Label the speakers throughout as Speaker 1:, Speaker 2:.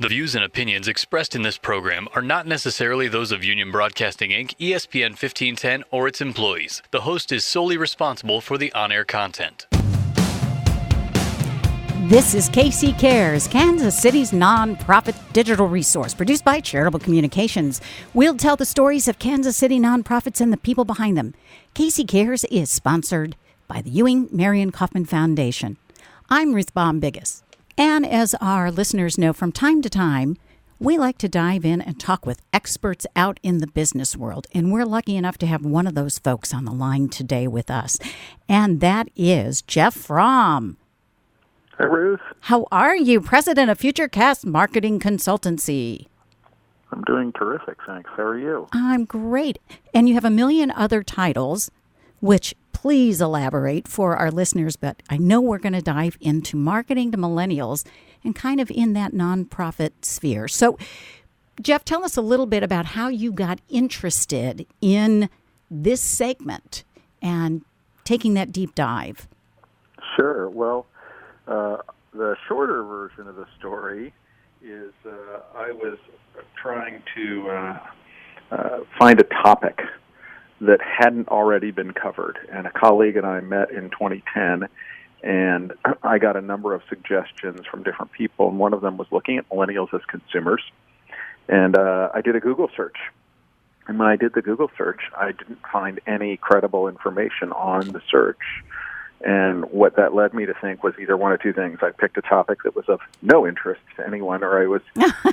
Speaker 1: The views and opinions expressed in this program are not necessarily those of Union Broadcasting Inc., ESPN 1510, or its employees. The host is solely responsible for the on-air content.
Speaker 2: This is KC Cares, Kansas City's nonprofit digital resource, produced by Charitable Communications. We'll tell the stories of Kansas City nonprofits and the people behind them. KC Cares is sponsored by the Ewing Marion Kaufman Foundation. I'm Ruth Baum-Biggis. And as our listeners know, from time to time, we like to dive in and talk with experts out in the business world. And we're lucky enough to have one of those folks on the line today with us. And that is Jeff Fromm.
Speaker 3: Hi, Ruth.
Speaker 2: How are you? President of FutureCast Marketing Consultancy.
Speaker 3: I'm doing terrific, thanks. How are you?
Speaker 2: I'm great. And you have a million other titles, which please elaborate for our listeners, but I know we're going to dive into marketing to millennials and kind of in that nonprofit sphere. So, Jeff, tell us a little bit about how you got interested in this segment and taking that deep dive.
Speaker 3: Sure. Well, the shorter version of the story is I was trying to find a topic that hadn't already been covered. And a colleague and I met in 2010, and I got a number of suggestions from different people, and one of them was looking at millennials as consumers. And I did a Google search. And when I did the Google search, I didn't find any credible information on the search. And what that led me to think was either one of two things. I picked a topic that was of no interest to anyone, or I was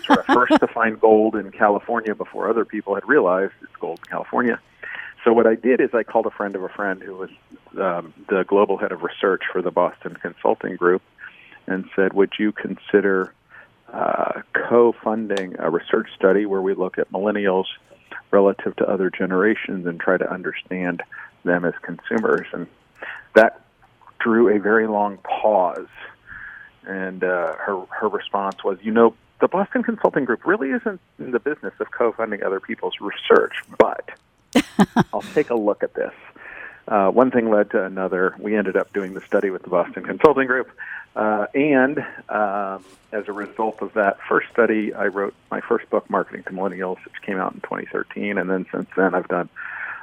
Speaker 3: sort of first to find gold in California before other people had realized it's gold in California. So what I did is I called a friend of a friend who was the global head of research for the Boston Consulting Group and said, would you consider co-funding a research study where we look at millennials relative to other generations and try to understand them as consumers? And that drew a very long pause. And her response was, the Boston Consulting Group really isn't in the business of co-funding other people's research, but I'll take a look at this. One thing led to another. We ended up doing the study with the Boston Consulting Group. And as a result of that first study, I wrote my first book, Marketing to Millennials, which came out in 2013. And then since then, I've done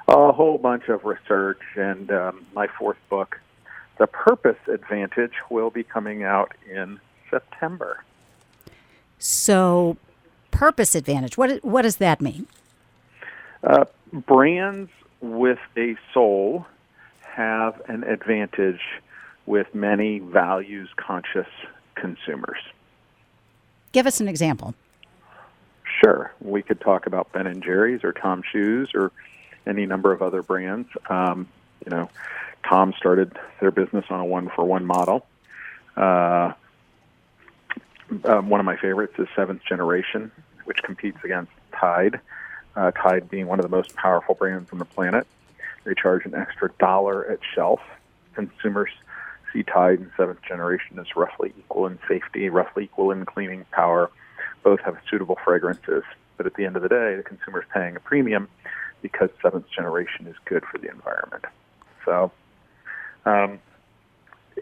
Speaker 3: a whole bunch of research. And my fourth book, The Purpose Advantage, will be coming out in September.
Speaker 2: So, Purpose Advantage, what does that mean?
Speaker 3: Brands with a soul have an advantage with many values-conscious consumers.
Speaker 2: Give us an example.
Speaker 3: Sure. We could talk about Ben & Jerry's or Tom Shoes or any number of other brands. Tom started their business on a one-for-one model. One of my favorites is Seventh Generation, which competes against Tide. Tide being one of the most powerful brands on the planet. They charge an extra $1 at shelf. Consumers see Tide and Seventh Generation as roughly equal in safety, roughly equal in cleaning power. Both have suitable fragrances. But at the end of the day, the consumer's paying a premium because Seventh Generation is good for the environment. So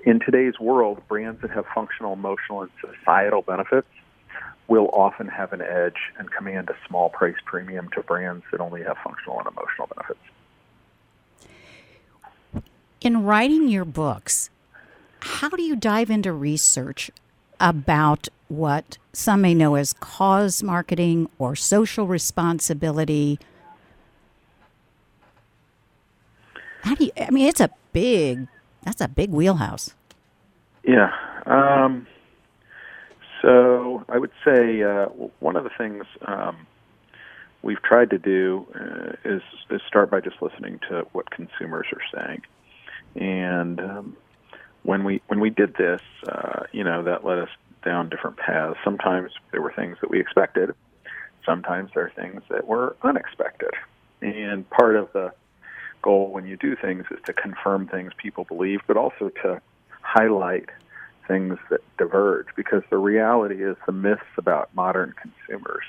Speaker 3: in today's world, brands that have functional, emotional, and societal benefits will often have an edge and command a small price premium to brands that only have functional and emotional benefits.
Speaker 2: In writing your books, how do you dive into research about what some may know as cause marketing or social responsibility? It's a big wheelhouse.
Speaker 3: Yeah. So I would say one of the things we've tried to do is start by just listening to what consumers are saying. And when we did this, that led us down different paths. Sometimes there were things that we expected. Sometimes there are things that were unexpected. And part of the goal when you do things is to confirm things people believe, but also to highlight things that diverge, because the reality is the myths about modern consumers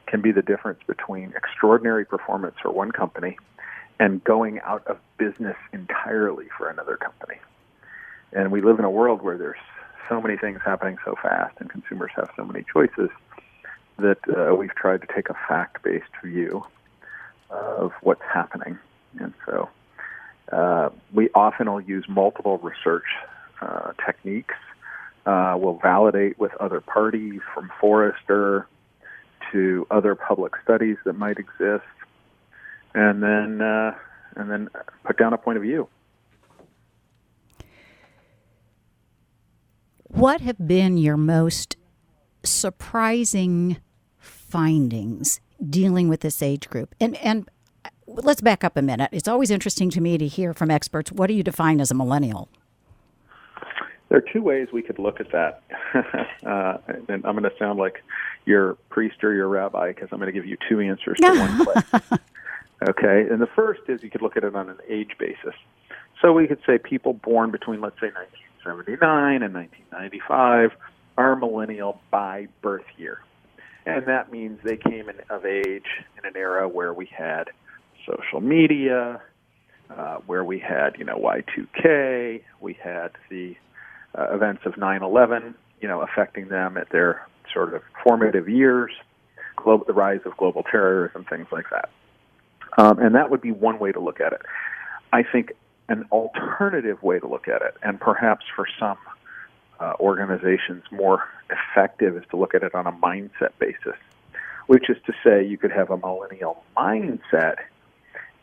Speaker 3: can be the difference between extraordinary performance for one company and going out of business entirely for another company. And we live in a world where there's so many things happening so fast and consumers have so many choices that we've tried to take a fact-based view of what's happening. And so we often will use multiple research techniques. We'll validate with other parties, from Forrester to other public studies that might exist, and then put down a point of view.
Speaker 2: What have been your most surprising findings dealing with this age group? And let's back up a minute. It's always interesting to me to hear from experts. What do you define as a millennial?
Speaker 3: There are two ways we could look at that. And I'm going to sound like your priest or your rabbi, because I'm going to give you two answers to one question. Okay, and the first is you could look at it on an age basis. So we could say people born between, let's say, 1979 and 1995 are millennial by birth year. And that means they came of age in an era where we had social media, where we had, Y2K, we had the events of 9/11, affecting them at their sort of formative years, the rise of global terrorism, things like that. And that would be one way to look at it. I think an alternative way to look at it, and perhaps for some organizations more effective, is to look at it on a mindset basis, which is to say you could have a millennial mindset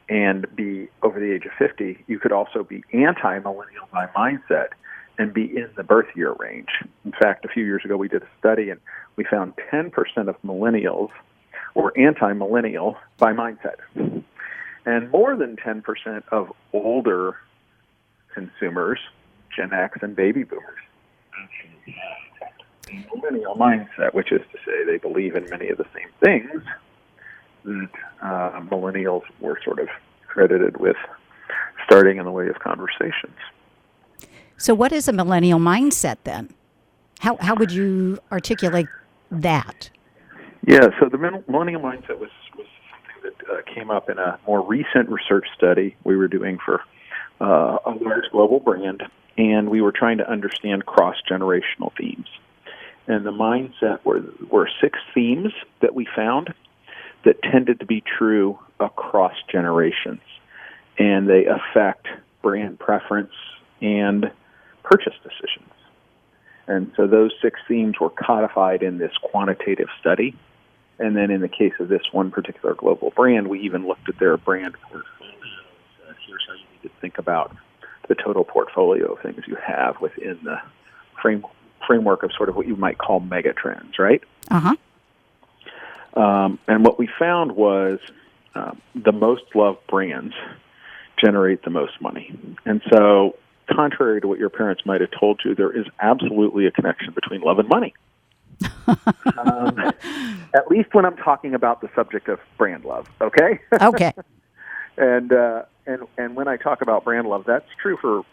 Speaker 3: and be over the age of 50. You could also be anti-millennial by mindset and be in the birth year range. In fact, a few years ago we did a study and we found 10% of millennials were anti-millennial by mindset. And more than 10% of older consumers, Gen X and baby boomers, actually have a millennial mindset, which is to say they believe in many of the same things that millennials were sort of credited with starting in the way of conversations.
Speaker 2: So what is a millennial mindset then? How would you articulate that?
Speaker 3: Yeah, so the millennial mindset was something that came up in a more recent research study we were doing for a large global brand, and we were trying to understand cross-generational themes. And the mindset were 6 themes that we found that tended to be true across generations, and they affect brand preference and purchase decisions. And so those 6 themes were codified in this quantitative study. And then in the case of this one particular global brand, we even looked at their brand portfolio. Here's how you need to think about the total portfolio of things you have within the framework of sort of what you might call mega trends, right?
Speaker 2: Uh-huh.
Speaker 3: And what we found was the most loved brands generate the most money. And so contrary to what your parents might have told you, there is absolutely a connection between love and money. At least when I'm talking about the subject of brand love, okay?
Speaker 2: Okay.
Speaker 3: And when I talk about brand love, that's true for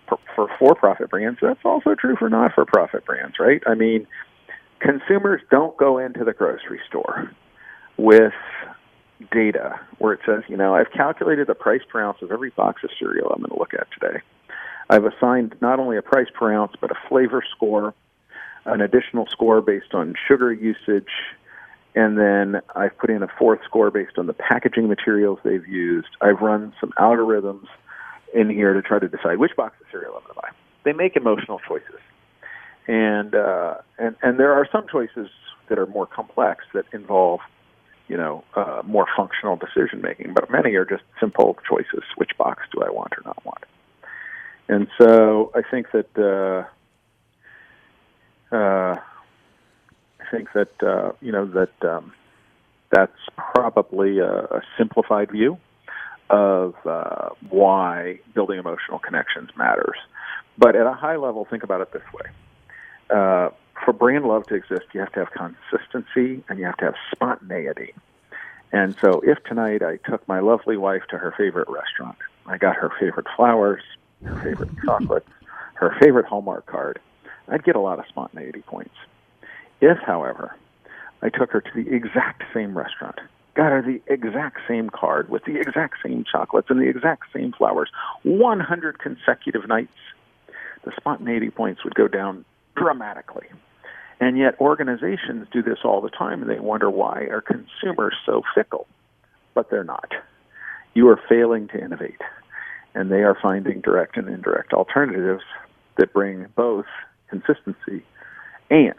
Speaker 3: for-profit brands. That's also true for not-for-profit brands, right? I mean, consumers don't go into the grocery store with data where it says, I've calculated the price per ounce of every box of cereal I'm going to look at today. I've assigned not only a price per ounce, but a flavor score, an additional score based on sugar usage, and then I've put in a 4th score based on the packaging materials they've used. I've run some algorithms in here to try to decide which box of cereal I'm going to buy. They make emotional choices. And there are some choices that are more complex that involve, more functional decision-making, but many are just simple choices. Which box do I want or not want? And so I think that that's probably a simplified view of why building emotional connections matters. But at a high level, think about it this way. For brand love to exist, you have to have consistency and you have to have spontaneity. And so if tonight I took my lovely wife to her favorite restaurant, I got her favorite flowers, her favorite chocolates, her favorite Hallmark card, I'd get a lot of spontaneity points. If, however, I took her to the exact same restaurant, got her the exact same card with the exact same chocolates and the exact same flowers, 100 consecutive nights, the spontaneity points would go down dramatically. And yet organizations do this all the time, and they wonder, why are consumers so fickle? But they're not. You are failing to innovate, and they are finding direct and indirect alternatives that bring both consistency and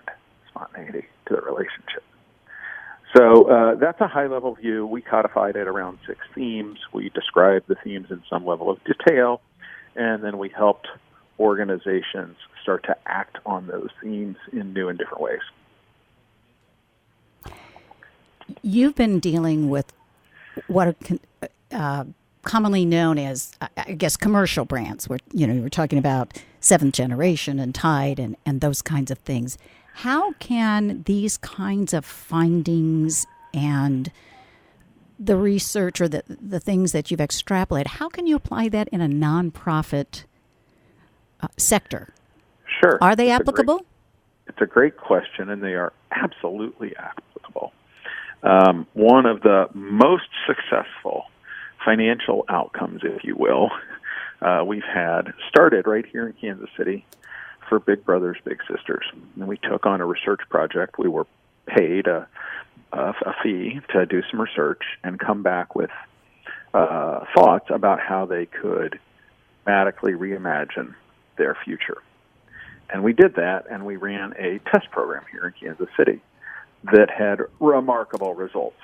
Speaker 3: spontaneity to the relationship. So that's a high-level view. We codified it around 6 themes. We described the themes in some level of detail, and then we helped organizations start to act on those themes in new and different ways.
Speaker 2: You've been dealing with what are commonly known as, I guess, commercial brands, where you were talking about Seventh Generation and Tide and those kinds of things. How can these kinds of findings and the research or the things that you've extrapolated, how can you apply that in a nonprofit sector?
Speaker 3: Sure.
Speaker 2: Are they applicable?
Speaker 3: It's a great question, and they are absolutely applicable. One of the most successful financial outcomes, if you will, we've had started right here in Kansas City for Big Brothers Big Sisters. And we took on a research project. We were paid a fee to do some research and come back with thoughts about how they could dramatically reimagine their future. And we did that, and we ran a test program here in Kansas City that had remarkable results.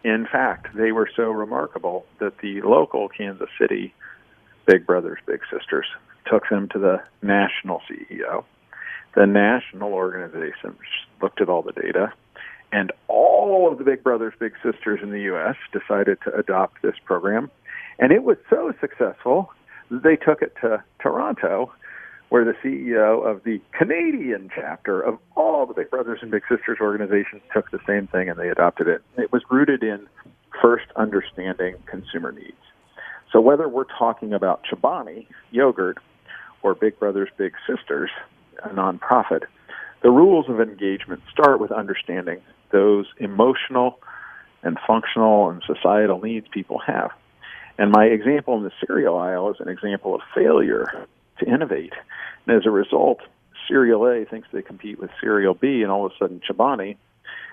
Speaker 3: In fact, they were so remarkable that the local Kansas City Big Brothers Big Sisters took them to the national CEO. The national organization looked at all the data, and all of the Big Brothers Big Sisters in the U.S. decided to adopt this program. And it was so successful that they took it to Toronto, where the CEO of the Canadian chapter of all the Big Brothers and Big Sisters organizations took the same thing and they adopted it. It was rooted in first understanding consumer needs. So whether we're talking about Chobani yogurt or Big Brothers Big Sisters, a nonprofit, the rules of engagement start with understanding those emotional and functional and societal needs people have. And my example in the cereal aisle is an example of failure to innovate. And as a result, Cereal A thinks they compete with Cereal B, and all of a sudden Chobani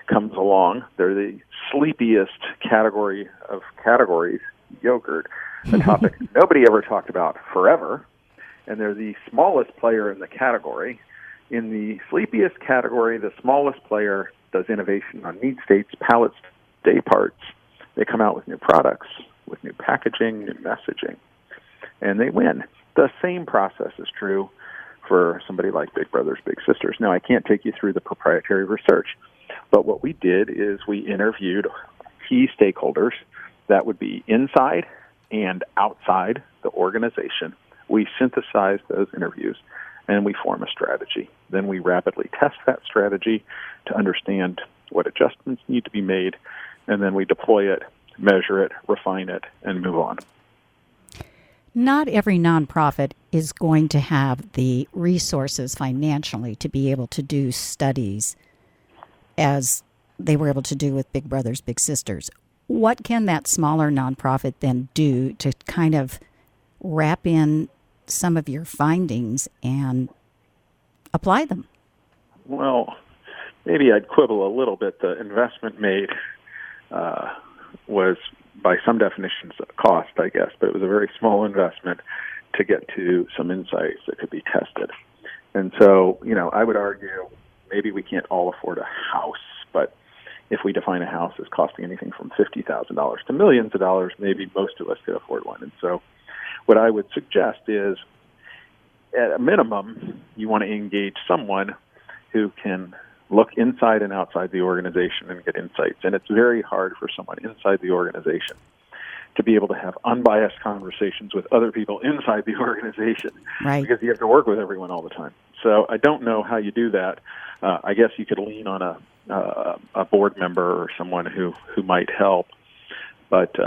Speaker 3: comes along. They're the sleepiest category of categories, yogurt, a topic nobody ever talked about forever. And they're the smallest player in the category. In the sleepiest category, the smallest player does innovation on need states, palates, day parts. They come out with new products, with new packaging, new messaging, and they win. The same process is true for somebody like Big Brothers Big Sisters. Now, I can't take you through the proprietary research, but what we did is we interviewed key stakeholders that would be inside and outside the organization. We synthesize those interviews, and we form a strategy. Then we rapidly test that strategy to understand what adjustments need to be made, and then we deploy it, measure it, refine it, and move on.
Speaker 2: Not every nonprofit is going to have the resources financially to be able to do studies as they were able to do with Big Brothers Big Sisters. What can that smaller nonprofit then do to kind of wrap in some of your findings and apply them?
Speaker 3: Well, maybe I'd quibble a little bit. The investment made was, by some definitions, a cost, I guess, but it was a very small investment to get to some insights that could be tested. And so, I would argue maybe we can't all afford a house, but if we define a house as costing anything from $50,000 to millions of dollars, maybe most of us could afford one. And so what I would suggest is, at a minimum, you want to engage someone who can look inside and outside the organization and get insights. And it's very hard for someone inside the organization to be able to have unbiased conversations with other people inside the organization,
Speaker 2: right?
Speaker 3: Because you have to work with everyone all the time. So I don't know how you do that. I guess you could lean on a board member or someone who might help, but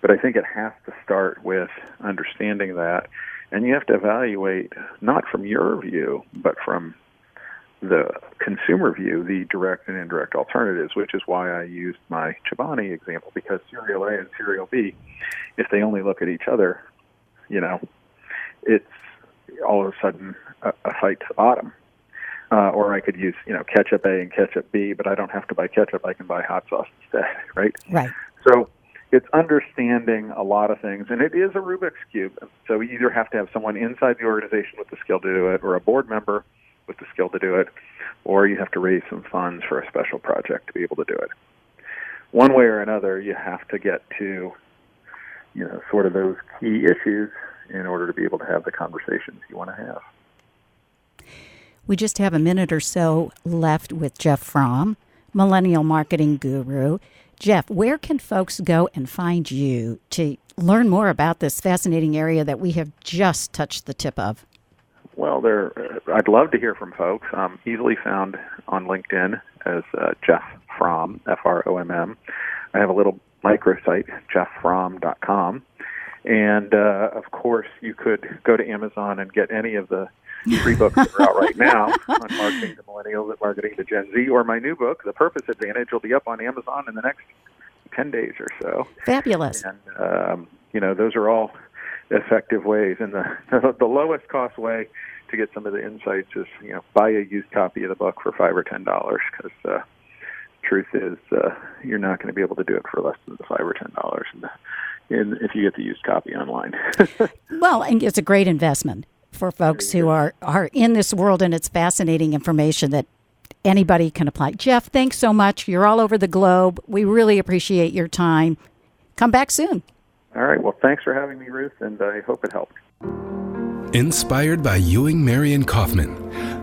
Speaker 3: I think it has to start with understanding that, and you have to evaluate not from your view, but from the consumer view, the direct and indirect alternatives, which is why I used my Chobani example, because Cereal A and Cereal B, if they only look at each other, it's all of a sudden a fight to the bottom. Or I could use, ketchup A and ketchup B, but I don't have to buy ketchup. I can buy hot sauce instead, right?
Speaker 2: Right.
Speaker 3: So it's understanding a lot of things, and it is a Rubik's Cube. So you either have to have someone inside the organization with the skill to do it, or a board member with the skill to do it, or you have to raise some funds for a special project to be able to do it. One way or another, you have to get to, sort of those key issues in order to be able to have the conversations you want to have.
Speaker 2: We just have a minute or so left with Jeff Fromm, Millennial Marketing Guru. Jeff, where can folks go and find you to learn more about this fascinating area that we have just touched the tip of?
Speaker 3: Well, I'd love to hear from folks. I'm easily found on LinkedIn as Jeff Fromm, F-R-O-M-M. I have a little microsite, jefffromm.com. And, of course, you could go to Amazon and get any of the free books that are out right now on marketing to millennials and marketing to Gen Z, or my new book, The Purpose Advantage, will be up on Amazon in the next 10 days or so.
Speaker 2: Fabulous.
Speaker 3: And, those are all effective ways. And the lowest cost way to get some of the insights is, buy a used copy of the book for $5 or $10, because truth is you're not going to be able to do it for less than the $5 or $10 if you get the used copy online.
Speaker 2: Well, and it's a great investment for folks who are in this world, and it's fascinating information that anybody can apply. Jeff, thanks so much. You're all over the globe. We really appreciate your time. Come back soon.
Speaker 3: All right. Well, thanks for having me, Ruth, and I hope it helped.
Speaker 4: Inspired by Ewing, Marion Kaufman,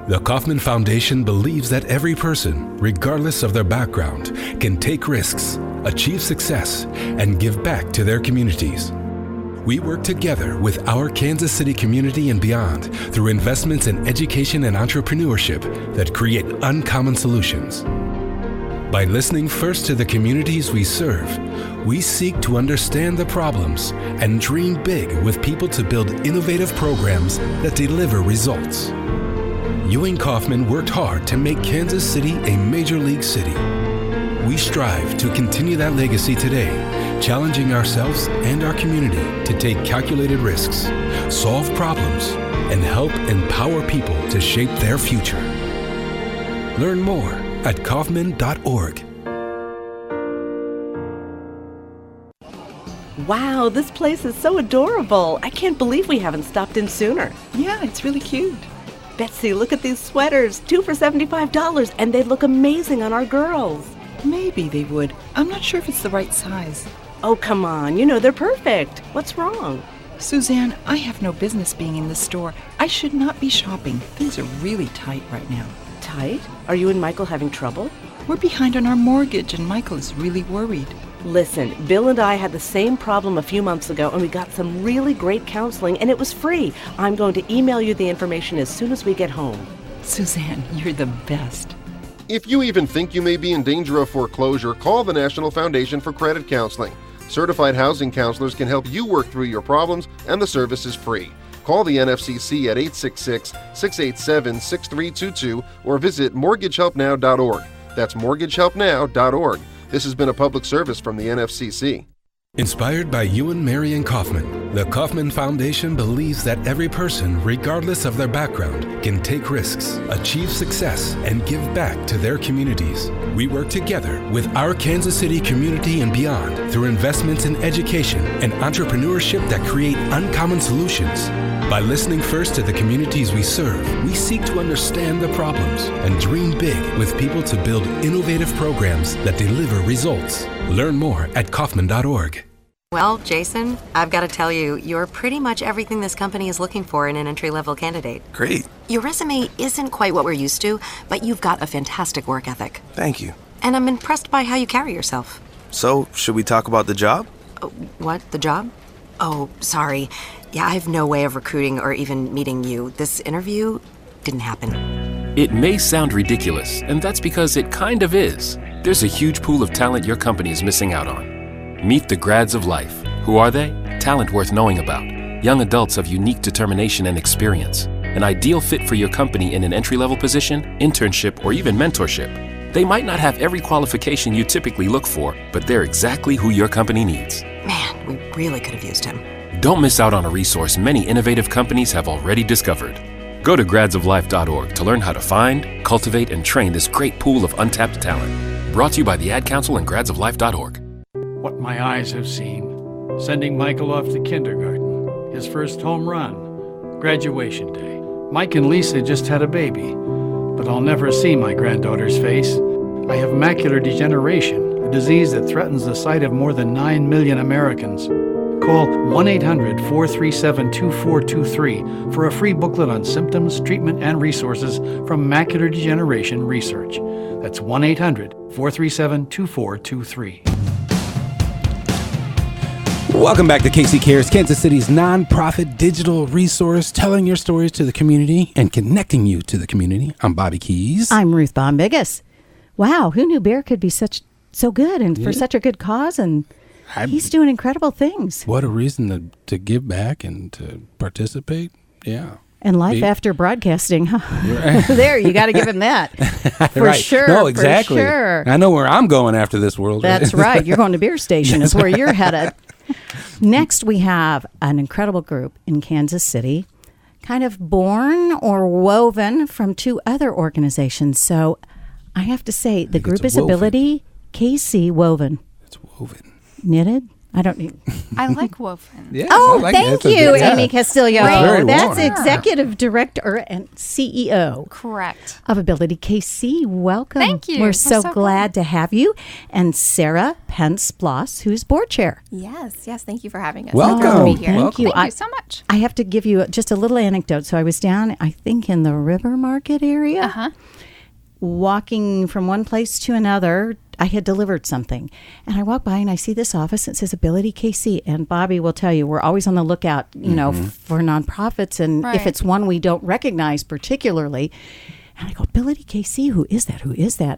Speaker 4: the Kaufman Foundation believes that every person, regardless of their background, can take risks, achieve success, and give back to their communities. We work together with our Kansas City community and beyond through investments in education and entrepreneurship that create uncommon solutions. By listening first to the communities we serve, we seek to understand the problems and dream big with people to build innovative programs that deliver results. Ewing Kaufman worked hard to make Kansas City a major league city. We strive to continue that legacy today, challenging ourselves and our community to take calculated risks, solve problems, and help empower people to shape their future. Learn more at Kaufman.org.
Speaker 5: Wow, this place is so adorable. I can't believe we haven't stopped in sooner.
Speaker 6: Yeah, it's really cute.
Speaker 5: Betsy, look at these sweaters. 2 for $75, and they look amazing on our girls.
Speaker 6: Maybe they would. I'm not sure if it's the right size.
Speaker 5: Oh, come on. They're perfect. What's wrong?
Speaker 6: Suzanne, I have no business being in the store. I should not be shopping. Things are really tight right now.
Speaker 5: Tight? Are you and Michael having trouble?
Speaker 6: We're behind on our mortgage, and Michael is really worried.
Speaker 5: Listen, Bill and I had the same problem a few months ago, and we got some really great counseling, and it was free. I'm going to email you the information as soon as we get home.
Speaker 6: Suzanne, you're the best.
Speaker 7: If you even think you may be in danger of foreclosure, call the National Foundation for Credit Counseling. Certified housing counselors can help you work through your problems, and the service is free. Call the NFCC at 866-687-6322 or visit mortgagehelpnow.org. That's mortgagehelpnow.org. This has been a public service from the NFCC.
Speaker 4: Inspired by Ewing, Marion Kaufman, the Kaufman Foundation believes that every person, regardless of their background, can take risks, achieve success, and give back to their communities. We work together with our Kansas City community and beyond through investments in education and entrepreneurship that create uncommon solutions. By listening first to the communities we serve, we seek to understand the problems and dream big with people to build innovative programs that deliver results. Learn more at Kaufman.org.
Speaker 8: Well, Jason, I've got to tell you, you're pretty much everything this company is looking for in an entry-level candidate.
Speaker 9: Great.
Speaker 8: Your resume isn't quite what we're used to, but you've got a fantastic work ethic.
Speaker 9: Thank you.
Speaker 8: And I'm impressed by how you carry yourself.
Speaker 9: So, should we talk about the job?
Speaker 8: What? The job? Oh, sorry. Yeah, I have no way of recruiting or even meeting you. This interview didn't happen.
Speaker 10: It may sound ridiculous, and that's because it kind of is. There's a huge pool of talent your company is missing out on. Meet the grads of life. Who are they? Talent worth knowing about. Young adults of unique determination and experience. An ideal fit for your company in an entry-level position, internship, or even mentorship. They might not have every qualification you typically look for, but they're exactly who your company needs.
Speaker 8: Man, we really could have used him.
Speaker 10: Don't miss out on a resource many innovative companies have already discovered. Go to gradsoflife.org to learn how to find, cultivate, and train this great pool of untapped talent. Brought to you by the Ad Council and gradsoflife.org.
Speaker 11: What my eyes have seen. Sending Michael off to kindergarten. His first home run. Graduation day. Mike and Lisa just had a baby. But I'll never see my granddaughter's face. I have macular degeneration, a disease that threatens the sight of more than 9 million Americans. Call 1-800-437-2423 for a free booklet on symptoms, treatment, and resources from Macular Degeneration Research. That's 1-800-437-2423.
Speaker 12: Welcome back to KC Cares, Kansas City's nonprofit digital resource, telling your stories to the community and connecting you to the community. I'm Bobby Keys.
Speaker 2: I'm Ruth Bombigas. Wow, who knew Bear could be so good and for such a good cause? And he's doing incredible things.
Speaker 12: What a reason to give back and to participate. Yeah.
Speaker 2: And life after broadcasting, huh? There, you got to give him that. For
Speaker 12: right.
Speaker 2: sure.
Speaker 12: No, exactly.
Speaker 2: For sure.
Speaker 12: I know where I'm going after this world.
Speaker 2: That's right. You're going to Beer Station is where you're headed. Next, we have an incredible group in Kansas City, kind of born or woven from two other organizations. So I have to say, the group is Ability KC Woven.
Speaker 12: It's woven.
Speaker 2: Knitted? I don't need.
Speaker 13: I like woven.
Speaker 12: Yes,
Speaker 2: oh,
Speaker 12: like
Speaker 2: thank you, Amy Castillo. That's
Speaker 12: warm.
Speaker 2: Executive Director and CEO.
Speaker 13: Correct.
Speaker 2: Of Ability KC. Welcome.
Speaker 13: Thank you.
Speaker 2: We're so glad to have you. And Sarah Pence-Bloss, who's board chair.
Speaker 14: Yes. Thank you for having us.
Speaker 12: Welcome.
Speaker 14: It's great to be here.
Speaker 2: Thank you.
Speaker 13: Thank you so much.
Speaker 2: I have to give you just a little anecdote. So I was down, I think, in the River Market area, walking from one place to another. I had delivered something, and I walk by and I see this office that says Ability KC. And Bobby will tell you, we're always on the lookout, you know, for nonprofits, and if it's one we don't recognize particularly. And I go, Ability KC, who is that?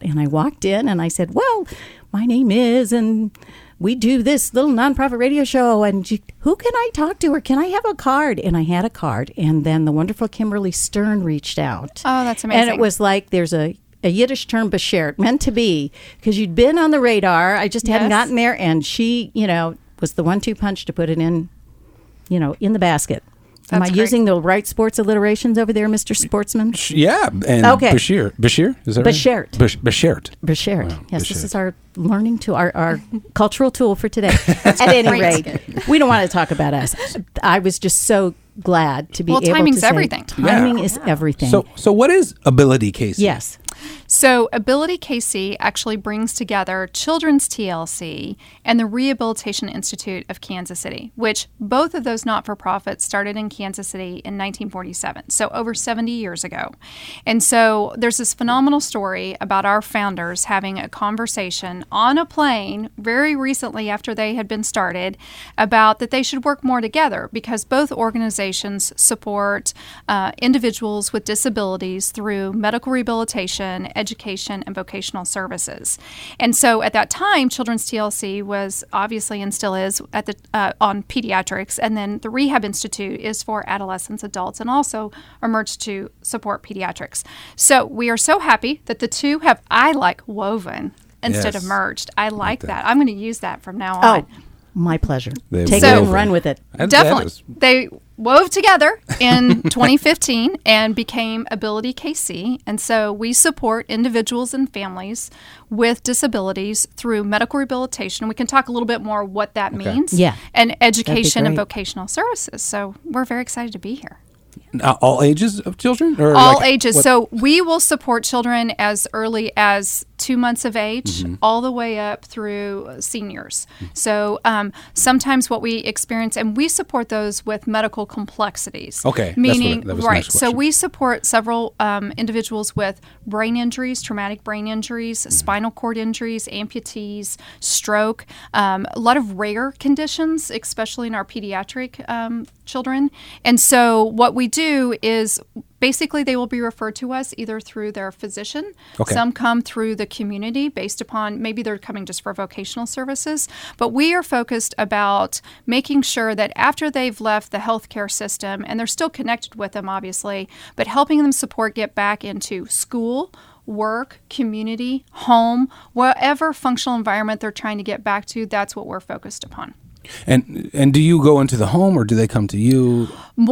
Speaker 2: And I walked in and I said, well, my name is, and we do this little nonprofit radio show, and who can I talk to, or can I have a card? And I had a card, and then the wonderful Kimberly Stern reached out.
Speaker 13: Oh, that's amazing.
Speaker 2: And it was like, there's a Yiddish term, beshert, meant to be, because you'd been on the radar. I just hadn't gotten there, and she, was the 1-2 punch to put it in, in the basket. Am I using the right sports alliterations over there, Mr. Sportsman?
Speaker 12: Yeah, and Bashir, is that right? Beshert.
Speaker 2: Wow, yes, this is our learning tool, our cultural tool for today. At any rate, we don't want to talk about us. I was just so glad to be able to say
Speaker 13: timing's everything.
Speaker 2: Timing is everything.
Speaker 12: So what is Ability KC?
Speaker 2: Yes.
Speaker 13: So Ability KC actually brings together Children's TLC and the Rehabilitation Institute of Kansas City, which both of those not-for-profits started in Kansas City in 1947, so over 70 years ago. And so there's this phenomenal story about our founders having a conversation on a plane very recently after they had been started about that they should work more together, because both organizations support individuals with disabilities through medical rehabilitation, education, and vocational services. And so at that time, Children's TLC was obviously, and still is, at the on pediatrics, and then the Rehab Institute is for adolescents, adults, and also emerged to support pediatrics. So we are so happy that the two have, I like woven instead of merged. I like that. I'm going to use that from now on.
Speaker 2: Oh, my pleasure. Take it
Speaker 13: and
Speaker 2: run with it.
Speaker 13: Definitely. They wove together in 2015 and became Ability KC. And so we support individuals and families with disabilities through medical rehabilitation. We can talk a little bit more what that means.
Speaker 2: Yeah.
Speaker 13: And education and vocational services. So we're very excited to be here.
Speaker 12: All ages of children? Or
Speaker 13: all ages. So we will support children as early as 2 months of age all the way up through seniors. So sometimes what we experience, and we support those with medical complexities.
Speaker 12: Okay.
Speaker 13: Meaning,
Speaker 12: that was the next question.
Speaker 13: So we support several individuals with brain injuries, traumatic brain injuries, spinal cord injuries, amputees, stroke, a lot of rare conditions, especially in our pediatric children. And so what we do is basically they will be referred to us either through their physician.
Speaker 12: Okay.
Speaker 13: Some come through the community based upon maybe they're coming just for vocational services. But we are focused about making sure that after they've left the healthcare system, and they're still connected with them obviously, but helping them get back into school, work, community, home, whatever functional environment they're trying to get back to, that's what we're focused upon.
Speaker 12: And do you go into the home or do they come to you?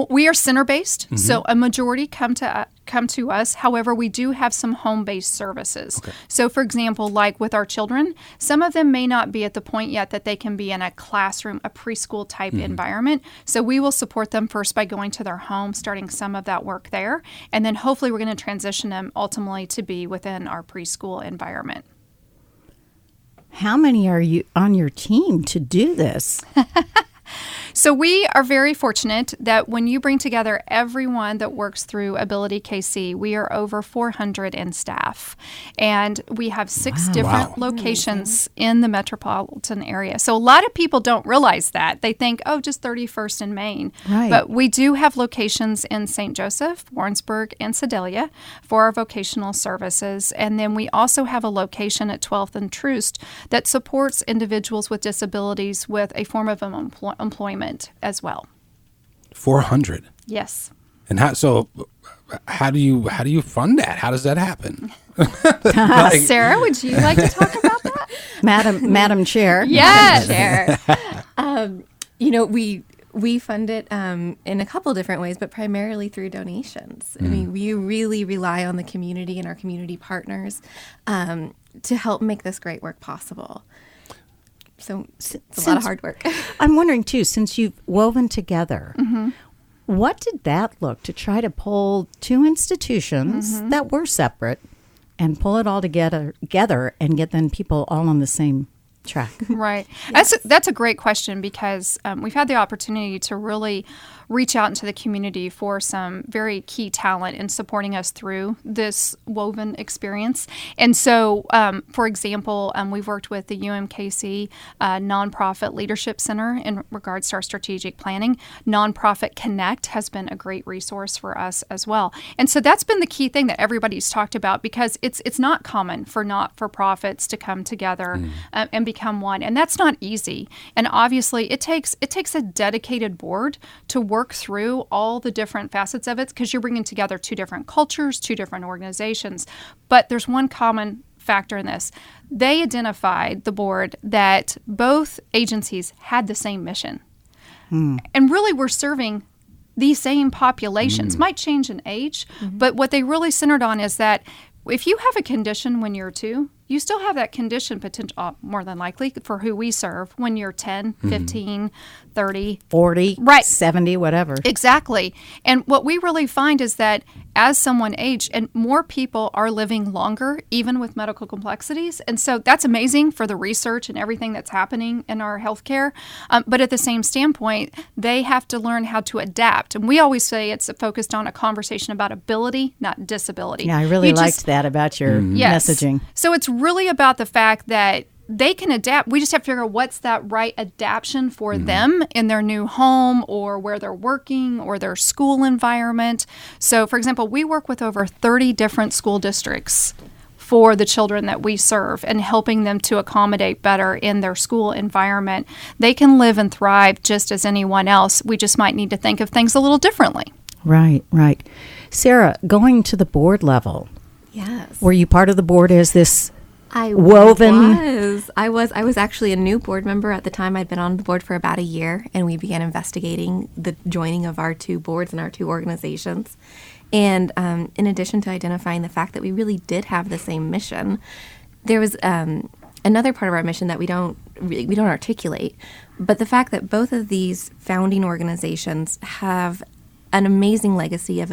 Speaker 13: We are center-based, so a majority come to us. However, we do have some home-based services. Okay. So, for example, like with our children, some of them may not be at the point yet that they can be in a classroom, a preschool type environment. So we will support them first by going to their home, starting some of that work there, and then hopefully we're going to transition them ultimately to be within our preschool environment.
Speaker 2: How many are you on your team to do this?
Speaker 13: So we are very fortunate that when you bring together everyone that works through Ability KC, we are over 400 in staff. And we have 6 different locations in the metropolitan area. So a lot of people don't realize that. They think, oh, just 31st and Main. Right. But we do have locations in St. Joseph, Warrensburg, and Sedalia for our vocational services. And then we also have a location at 12th and Troost that supports individuals with disabilities with a form of employment as well.
Speaker 12: 400.
Speaker 13: Yes.
Speaker 12: And how do you fund that? How does that happen?
Speaker 13: Sarah, would you like to talk about that?
Speaker 2: Madam Chair.
Speaker 13: Yes.
Speaker 14: Chair. We fund it in a couple different ways, but primarily through donations. I mean, we really rely on the community and our community partners to help make this great work possible. So it's a lot of hard work.
Speaker 2: I'm wondering, too, since you've woven together, what did that look to try to pull 2 institutions that were separate and pull it all together and get then people all on the same track?
Speaker 13: Right. Yes. That's a great question because we've had the opportunity to really reach out into the community for some very key talent in supporting us through this woven experience. And so, for example, we've worked with the UMKC Nonprofit Leadership Center in regards to our strategic planning. Nonprofit Connect has been a great resource for us as well. And so that's been the key thing that everybody's talked about because it's not common for not-for-profits to come together and become one. And that's not easy. And obviously, it takes a dedicated board to work through all the different facets of it because you're bringing together 2 different cultures, 2 different organizations. But there's one common factor in this. They identified, the board, that both agencies had the same mission. And really were serving these same populations. Might change in age, but what they really centered on is that if you have a condition when you're 2, you still have that condition potential, more than likely, for who we serve when you're 10, 15, 30.
Speaker 2: 40,
Speaker 13: right.
Speaker 2: 70, whatever.
Speaker 13: Exactly. And what we really find is that as someone ages, and more people are living longer, even with medical complexities. And so that's amazing for the research and everything that's happening in our healthcare. But at the same standpoint, they have to learn how to adapt. And we always say it's focused on a conversation about ability, not disability.
Speaker 2: Yeah, I really liked that about your messaging.
Speaker 13: So it's really about the fact that they can adapt. We just have to figure out what's that right adaptation for them in their new home or where they're working or their school environment. So, for example, we work with over 30 different school districts for the children that we serve and helping them to accommodate better in their school environment. They can live and thrive just as anyone else. We just might need to think of things a little differently.
Speaker 2: Right, right. Sarah, going to the board level.
Speaker 14: Yes.
Speaker 2: Were you part of the board as this
Speaker 14: I
Speaker 2: woven?
Speaker 14: I was actually a new board member at the time. I'd been on the board for about a year, and we began investigating the joining of our 2 boards and our 2 organizations. And in addition to identifying the fact that we really did have the same mission, there was another part of our mission that we don't articulate. But the fact that both of these founding organizations have an amazing legacy of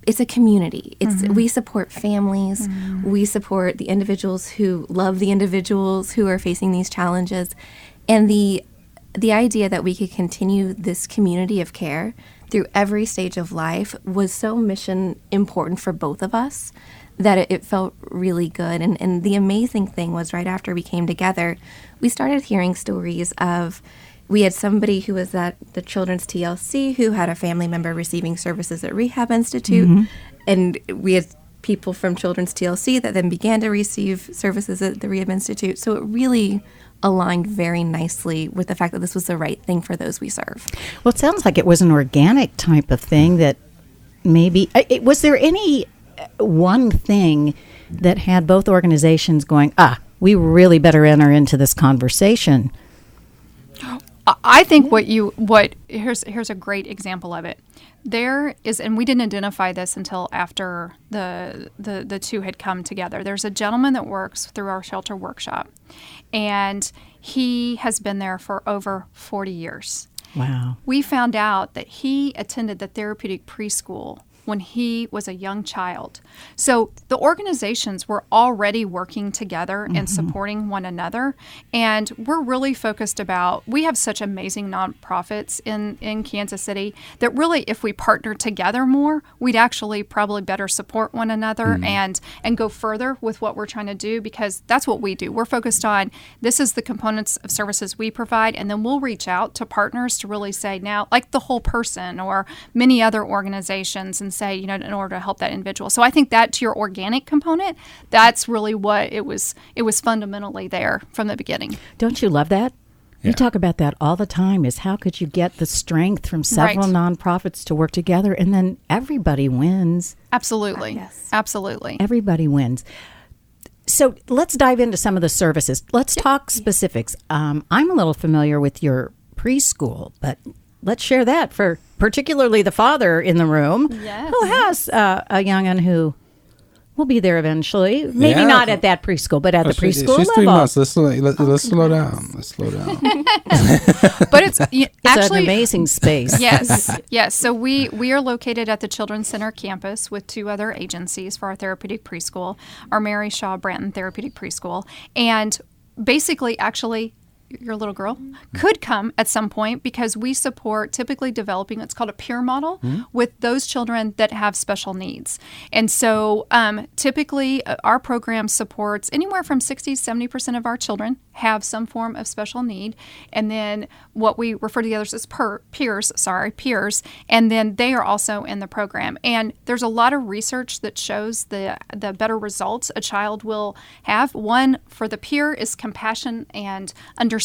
Speaker 14: it's a community. We support families. We support the individuals who love the individuals who are facing these challenges. And the idea that we could continue this community of care through every stage of life was so mission important for both of us that it felt really good. And the amazing thing was right after we came together, we started hearing stories of we had somebody who was at the Children's TLC who had a family member receiving services at Rehab Institute. And we had people from Children's TLC that then began to receive services at the Rehab Institute. So it really aligned very nicely with the fact that this was the right thing for those we serve.
Speaker 2: Well, it sounds like it was an organic type of thing that maybe... was there any one thing that had both organizations going, we really better enter into this conversation?
Speaker 13: I think here's a great example of it. There is, and we didn't identify this until after the two had come together. There's a gentleman that works through our shelter workshop, and he has been there for over 40 years.
Speaker 2: Wow.
Speaker 13: We found out that he attended the therapeutic preschool when he was a young child. So the organizations were already working together and supporting one another. And we're really focused we have such amazing nonprofits in Kansas City that really, if we partner together more, we'd actually probably better support one another and go further with what we're trying to do, because that's what we do. We're focused on, this is the components of services we provide, and then we'll reach out to partners to really say, now, like the Whole Person or many other organizations, and say, in order to help that individual. So I think that, to your organic component, that's really what it was fundamentally there from the beginning.
Speaker 2: Don't you love that? Yeah. You talk about that all the time, is how could you get the strength from several nonprofits to work together, and then everybody wins.
Speaker 13: Absolutely. Yes. Absolutely.
Speaker 2: Everybody wins. So let's dive into some of the services. Let's talk specifics. I'm a little familiar with your preschool, but let's share that for particularly the father in the room who has a young'un who will be there eventually. Maybe not at that preschool, but at the preschool
Speaker 12: she's
Speaker 2: level.
Speaker 12: 3 months. Let's slow down. Let's slow down.
Speaker 13: But it's actually
Speaker 2: an amazing space.
Speaker 13: Yes. So we are located at the Children's Center campus with 2 other agencies for our therapeutic preschool, our Mary Shaw Branton Therapeutic Preschool, and basically, actually, your little girl could come at some point, because we support typically developing what's called a peer model with those children that have special needs. And so typically our program supports anywhere from 60-70% of our children have some form of special need. And then what we refer to the others as peers, and then they are also in the program. And there's a lot of research that shows the better results a child will have. One, for the peer, is compassion and understanding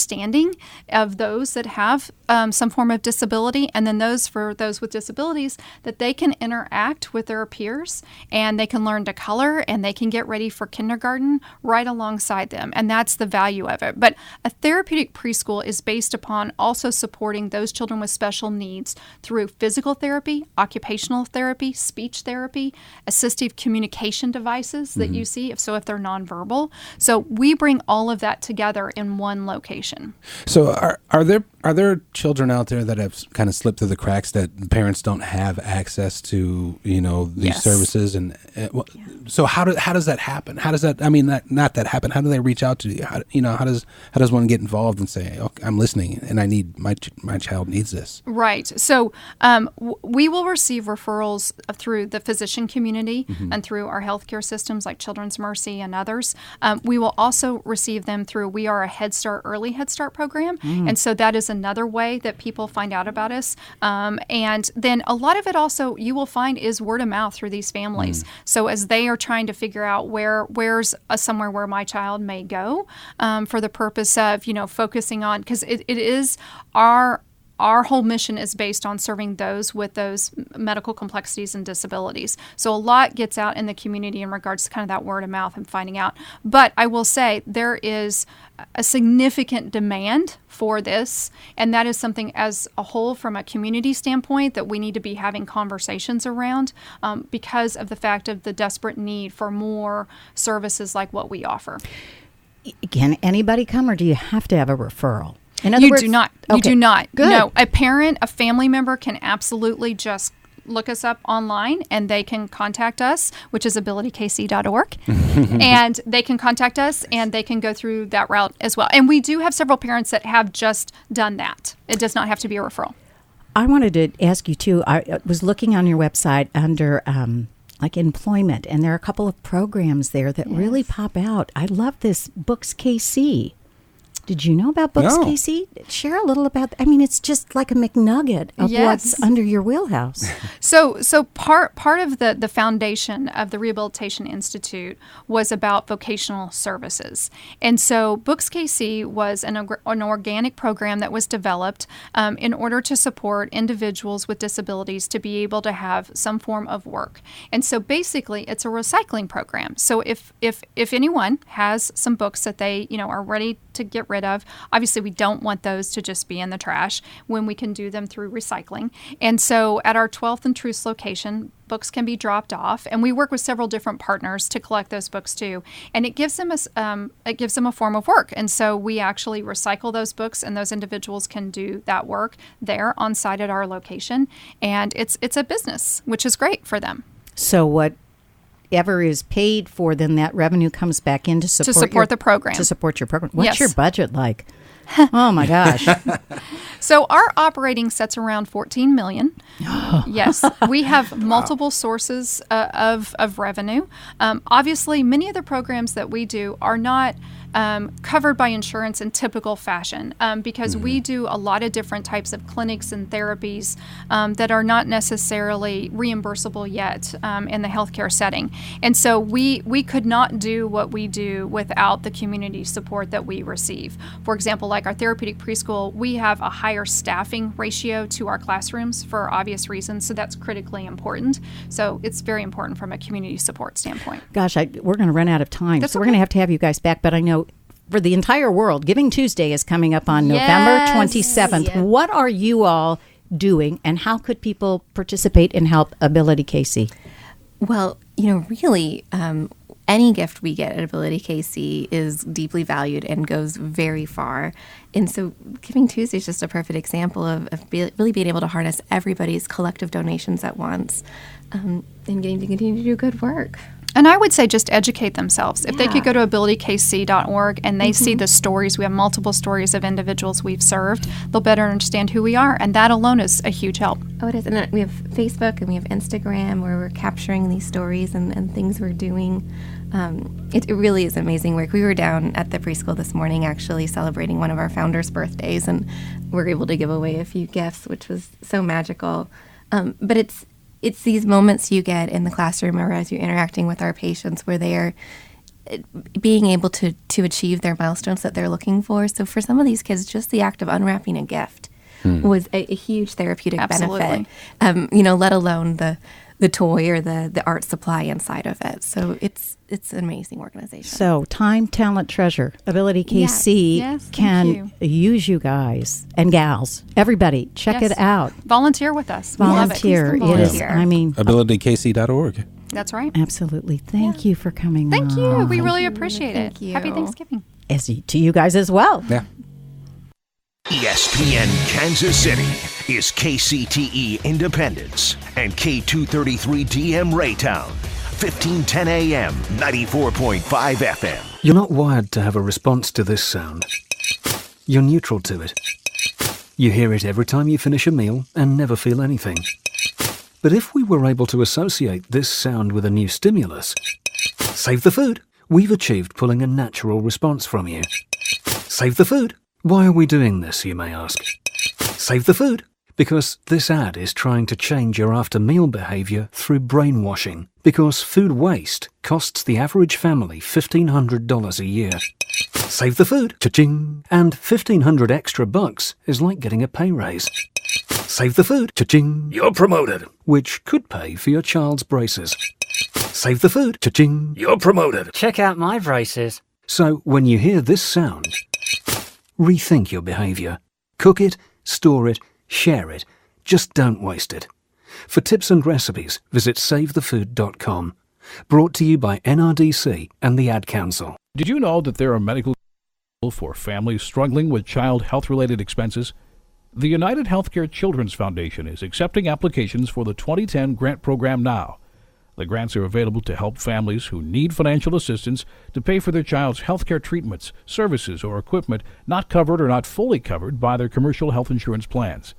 Speaker 13: of those that have some form of disability, and then for those with disabilities, that they can interact with their peers, and they can learn to color, and they can get ready for kindergarten right alongside them. And that's the value of it. But a therapeutic preschool is based upon also supporting those children with special needs through physical therapy, occupational therapy, speech therapy, assistive communication devices that you see, if they're nonverbal. So we bring all of that together in one location.
Speaker 12: So are there children out there that have kind of slipped through the cracks that parents don't have access to, these services? And so how does that happen? How does that, not that happen. How do they reach out to you? How does one get involved and say, okay, I'm listening and I need, my child needs this?
Speaker 13: Right. So we will receive referrals through the physician community and through our healthcare systems like Children's Mercy and others. We will also receive them through, we are a early Head Start program. And so that is another way that people find out about us. And then a lot of it also, you will find, is word of mouth through these families. So as they are trying to figure out where's somewhere where my child may go, for the purpose of, focusing on, because it is our whole mission is based on serving those with those medical complexities and disabilities. So a lot gets out in the community in regards to kind of that word of mouth and finding out. But I will say there is a significant demand for this, and that is something as a whole from a community standpoint that we need to be having conversations around, because of the fact of the desperate need for more services like what we offer.
Speaker 2: Can anybody come, or do you have to have a referral? In other words,
Speaker 13: do not.
Speaker 2: Okay.
Speaker 13: You do not.
Speaker 2: Good.
Speaker 13: No, a parent, a family member can absolutely just look us up online, and they can contact us, which is abilitykc.org. And they can contact us, and they can go through that route as well. And we do have several parents that have just done that. It does not have to be a referral.
Speaker 2: I wanted to ask you, too, I was looking on your website under like employment, and there are a couple of programs there that really pop out. I love this Books KC. Did you know about Books KC? Share a little about. It's just like a McNugget of what's under your wheelhouse.
Speaker 13: So part of the foundation of the Rehabilitation Institute was about vocational services, and so Books KC was an organic program that was developed in order to support individuals with disabilities to be able to have some form of work. And so basically, it's a recycling program. So if anyone has some books that they are ready to get rid rid of. Obviously, we don't want those to just be in the trash when we can do them through recycling. And so at our 12th and Truce location, books can be dropped off, and we work with several different partners to collect those books too. And it gives them a form of work. And so we actually recycle those books, and those individuals can do that work there on site at our location. And it's a business, which is great for them.
Speaker 2: So whatever is paid for, then that revenue comes back in to support
Speaker 13: the program.
Speaker 2: To support your program. What's
Speaker 13: Yes.
Speaker 2: your budget like? Oh my gosh.
Speaker 13: So our operating sets around $14 million. Yes, we have multiple sources of revenue. Obviously, many of the programs that we do are not covered by insurance in typical fashion because we do a lot of different types of clinics and therapies that are not necessarily reimbursable yet in the healthcare setting. And so we could not do what we do without the community support that we receive. For example, like our therapeutic preschool, we have a higher staffing ratio to our classrooms for obvious reasons, so that's critically important. So it's very important from a community support standpoint.
Speaker 2: Gosh, we're going to run out of time,
Speaker 13: That's
Speaker 2: so we're
Speaker 13: okay.
Speaker 2: going to have you guys back. But I know for the entire world, Giving Tuesday is coming up on November 27th.
Speaker 14: Yeah.
Speaker 2: What are you all doing, and how could people participate and help Ability KC?
Speaker 14: Well, really, any gift we get at Ability KC is deeply valued and goes very far. And so Giving Tuesday is just a perfect example of really being able to harness everybody's collective donations at once and getting to continue to do good work.
Speaker 13: And I would say just educate themselves. If they
Speaker 14: Yeah.
Speaker 13: could go to abilitykc.org and they see the stories, we have multiple stories of individuals we've served, they'll better understand who we are. And that alone is a huge help.
Speaker 14: Oh, it is. And we have Facebook and we have Instagram where we're capturing these stories and things we're doing. It really is amazing work. We were down at the preschool this morning actually celebrating one of our founders' birthdays, and we're able to give away a few gifts, which was so magical. But it's these moments you get in the classroom or as you're interacting with our patients where they are being able to achieve their milestones that they're looking for. So for some of these kids, just the act of unwrapping a gift was a huge therapeutic benefit, let alone the toy or the art supply inside of it. So it's an amazing organization.
Speaker 2: So time, talent, treasure. Ability KC
Speaker 13: Yes,
Speaker 2: can use you guys and gals. Everybody, check
Speaker 13: Yes.
Speaker 2: it out.
Speaker 13: Volunteer with us. We love it.
Speaker 2: Volunteer. It is, I mean,
Speaker 12: AbilityKC.org.
Speaker 13: That's right.
Speaker 2: Absolutely. Thank you for coming
Speaker 13: Thank
Speaker 2: on.
Speaker 13: you. We really appreciate it.
Speaker 14: Thank you.
Speaker 13: Happy Thanksgiving.
Speaker 2: To you guys as well.
Speaker 12: Yeah.
Speaker 15: ESPN Kansas City is KCTE Independence and K233DM Raytown, 1510 AM, 94.5 FM.
Speaker 16: You're not wired to have a response to this sound. You're neutral to it. You hear it every time you finish a meal and never feel anything. But if we were able to associate this sound with a new stimulus, save the food, we've achieved pulling a natural response from you. Save the food. Why are we doing this, you may ask? Save the food. Because this ad is trying to change your after-meal behavior through brainwashing. Because food waste costs the average family $1,500 a year. Save the food. Cha-ching. And $1,500 extra bucks is like getting a pay raise. Save the food. Cha-ching. You're promoted. Which could pay for your child's braces. Save the food. Cha-ching. You're promoted.
Speaker 17: Check out my braces.
Speaker 16: So when you hear this sound, rethink your behavior. Cook it, store it, share it. Just don't waste it. For tips and recipes, visit savethefood.com. Brought to you by NRDC and the Ad Council.
Speaker 18: Did you know that there are medical for families struggling with child health-related expenses? The United Healthcare Children's Foundation is accepting applications for the 2010 grant program now. The grants are available to help families who need financial assistance to pay for their child's healthcare treatments, services, or equipment not covered or not fully covered by their commercial health insurance plans.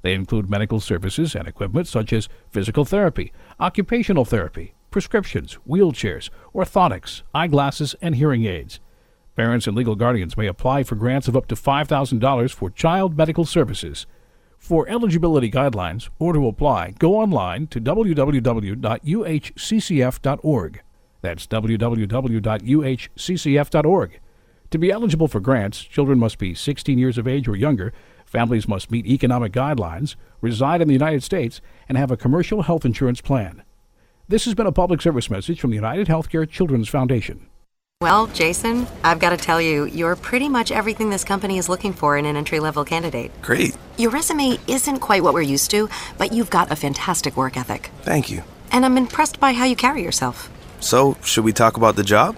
Speaker 18: They include medical services and equipment such as physical therapy, occupational therapy, prescriptions, wheelchairs, orthotics, eyeglasses, and hearing aids. Parents and legal guardians may apply for grants of up to $5,000 for child medical services. For eligibility guidelines or to apply, go online to www.uhccf.org. That's www.uhccf.org. To be eligible for grants, children must be 16 years of age or younger, families must meet economic guidelines, reside in the United States, and have a commercial health insurance plan. This has been a public service message from the United Healthcare Children's Foundation.
Speaker 8: Well, Jason, I've got to tell you, you're pretty much everything this company is looking for in an entry-level candidate.
Speaker 9: Great.
Speaker 8: Your resume isn't quite what we're used to, but you've got a fantastic work ethic.
Speaker 9: Thank you.
Speaker 8: And I'm impressed by how you carry yourself.
Speaker 9: So, should we talk about the job?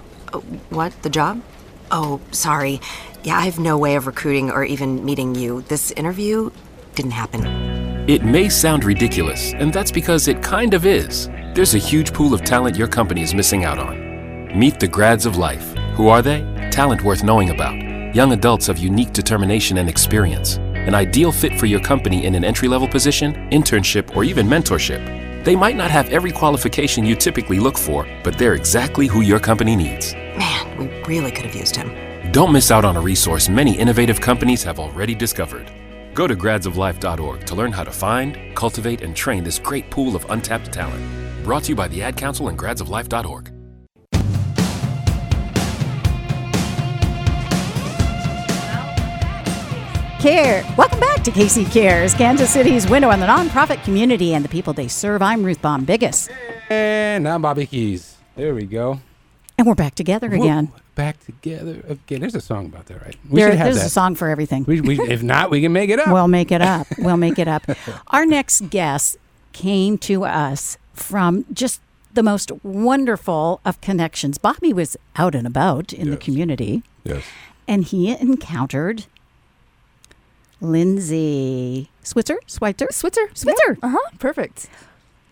Speaker 8: What? The job? Oh, sorry. Yeah, I have no way of recruiting or even meeting you. This interview didn't happen.
Speaker 10: It may sound ridiculous, and that's because it kind of is. There's a huge pool of talent your company is missing out on. Meet the grads of life. Who are they? Talent worth knowing about. Young adults of unique determination and experience. An ideal fit for your company in an entry-level position, internship, or even mentorship. They might not have every qualification you typically look for, but they're exactly who your company needs.
Speaker 8: Man, we really could have used him.
Speaker 10: Don't miss out on a resource many innovative companies have already discovered. Go to gradsoflife.org to learn how to find, cultivate, and train this great pool of untapped talent. Brought to you by the Ad Council and gradsoflife.org.
Speaker 2: Welcome back to KC Cares, Kansas City's window on the nonprofit community and the people they serve. I'm Ruth Baum-Biggis.
Speaker 12: And I'm Bobby Keys. There we go.
Speaker 2: And we're back together again.
Speaker 12: Back together again. There's a song about that, right?
Speaker 2: There's a song for everything.
Speaker 12: If not, we can make it up.
Speaker 2: We'll make it up. Our next guest came to us from just the most wonderful of connections. Bobby was out and about in the community.
Speaker 12: Yes.
Speaker 2: And he encountered Lindsay Switzer.
Speaker 17: Perfect.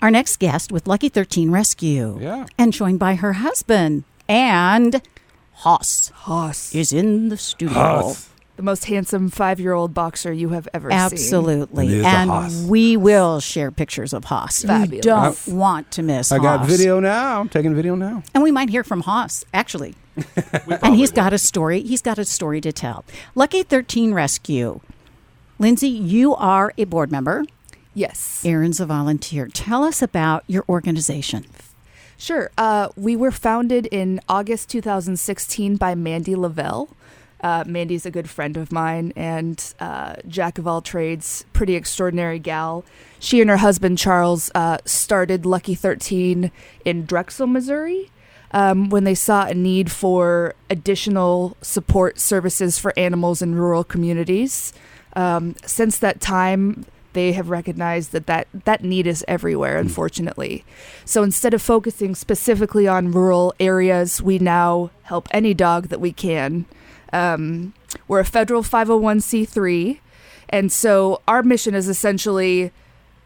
Speaker 2: Our next guest with Lucky 13 Rescue.
Speaker 12: Yeah.
Speaker 2: And joined by her husband. And Haas is in the studio.
Speaker 17: The most handsome 5-year-old boxer you have ever seen.
Speaker 2: Absolutely. And we will share pictures of Haas.
Speaker 17: Fabulous.
Speaker 2: We don't want to miss Haas.
Speaker 12: I got video now. I'm taking video now.
Speaker 2: And we might hear from Haas, actually. And he's got a story. He's got a story to tell. Lucky 13 Rescue. Lindsay, you are a board member.
Speaker 17: Yes.
Speaker 2: Aaron's a volunteer. Tell us about your organization.
Speaker 17: Sure. We were founded in August 2016 by Mandy Lavelle. Mandy's a good friend of mine and jack of all trades, pretty extraordinary gal. She and her husband, Charles, started Lucky 13 in Drexel, Missouri, when they saw a need for additional support services for animals in rural communities. Since that time, they have recognized that need is everywhere, unfortunately. So instead of focusing specifically on rural areas, we now help any dog that we can. We're a federal 501c3, and so our mission is essentially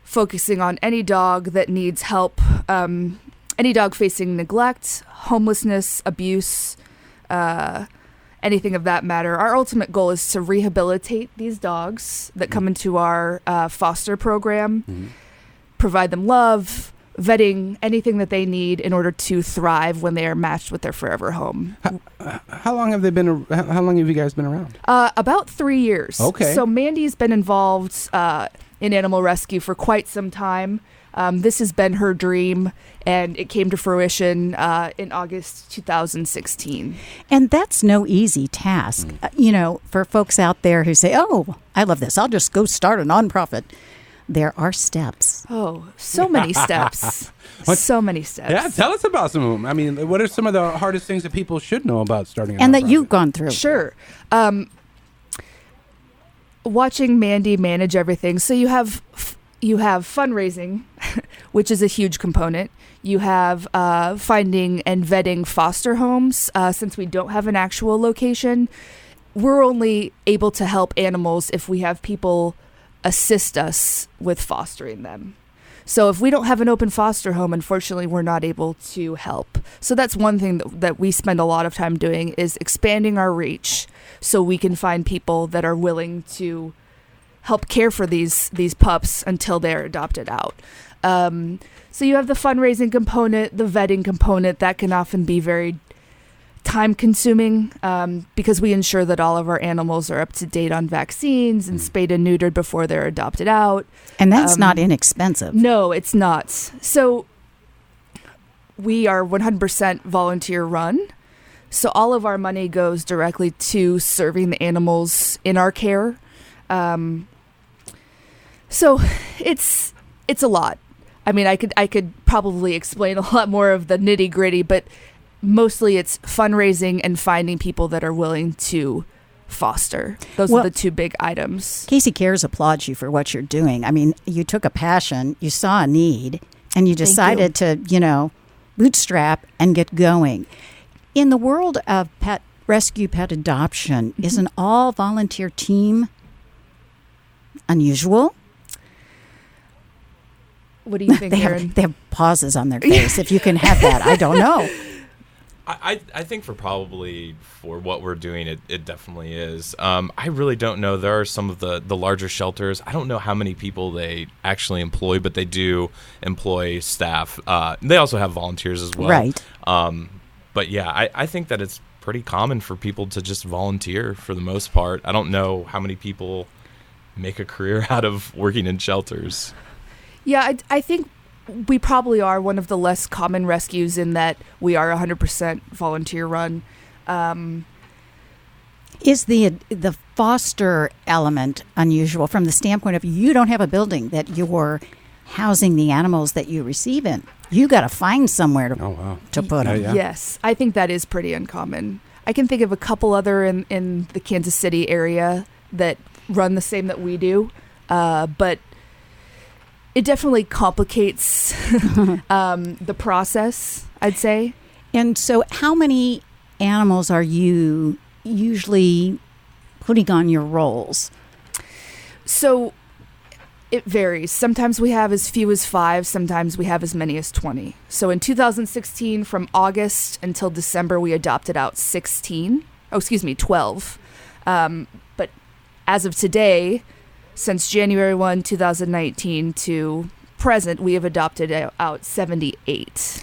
Speaker 17: focusing on any dog that needs help, any dog facing neglect, homelessness, abuse, anything of that matter. Our ultimate goal is to rehabilitate these dogs that come into our foster program, provide them love, vetting, anything that they need in order to thrive when they are matched with their forever home.
Speaker 12: How long have they been? How long have you guys been around?
Speaker 17: About 3 years.
Speaker 12: Okay.
Speaker 17: So Mandy's been involved in animal rescue for quite some time. This has been her dream, and it came to fruition in August 2016.
Speaker 2: And that's no easy task. For folks out there who say, oh, I love this, I'll just go start a nonprofit. There are steps.
Speaker 17: Oh, so many steps. So many steps.
Speaker 12: Yeah, tell us about some of them. I mean, what are some of the hardest things that people should know about starting a
Speaker 2: and
Speaker 12: nonprofit?
Speaker 2: that you've gone through?
Speaker 17: Sure. Watching Mandy manage everything. So you have fundraising, which is a huge component. You have finding and vetting foster homes. Since we don't have an actual location, we're only able to help animals if we have people assist us with fostering them. So if we don't have an open foster home, unfortunately, we're not able to help. So that's one thing that we spend a lot of time doing, is expanding our reach so we can find people that are willing to help care for these pups until they're adopted out. So you have the fundraising component, the vetting component. That can often be very time-consuming because we ensure that all of our animals are up to date on vaccines and spayed and neutered before they're adopted out.
Speaker 2: And that's not inexpensive.
Speaker 17: No, it's not. So we are 100% volunteer-run. So all of our money goes directly to serving the animals in our care. So it's a lot. I mean, I could probably explain a lot more of the nitty-gritty, but mostly it's fundraising and finding people that are willing to foster. Those are the two big items.
Speaker 2: Casey Cares applauds you for what you're doing. I mean, you took a passion, you saw a need, and you decided to, bootstrap and get going. In the world of pet rescue, pet adoption, is an all-volunteer team unusual?
Speaker 17: What do you think, Aaron?
Speaker 2: They have pauses on their face. If you can have that, I don't know.
Speaker 19: I think for what we're doing, it definitely is. I really don't know. There are some of the larger shelters. I don't know how many people they actually employ, but they do employ staff. They also have volunteers as well.
Speaker 2: Right.
Speaker 19: But yeah, I think that it's pretty common for people to just volunteer for the most part. I don't know how many people make a career out of working in shelters.
Speaker 17: Yeah, I think we probably are one of the less common rescues in that we are 100% volunteer run.
Speaker 2: Is the foster element unusual from the standpoint of you don't have a building that you're housing the animals that you receive in? You got to find somewhere to put them.
Speaker 17: Yeah. Yes, I think that is pretty uncommon. I can think of a couple other in the Kansas City area that run the same that we do, but it definitely complicates the process, I'd say.
Speaker 2: And so how many animals are you usually putting on your rolls?
Speaker 17: So it varies. Sometimes we have as few as 5. Sometimes we have as many as 20. So in 2016, from August until December, we adopted out 12. But as of today, since January 1, 2019 to present, we have adopted out 78.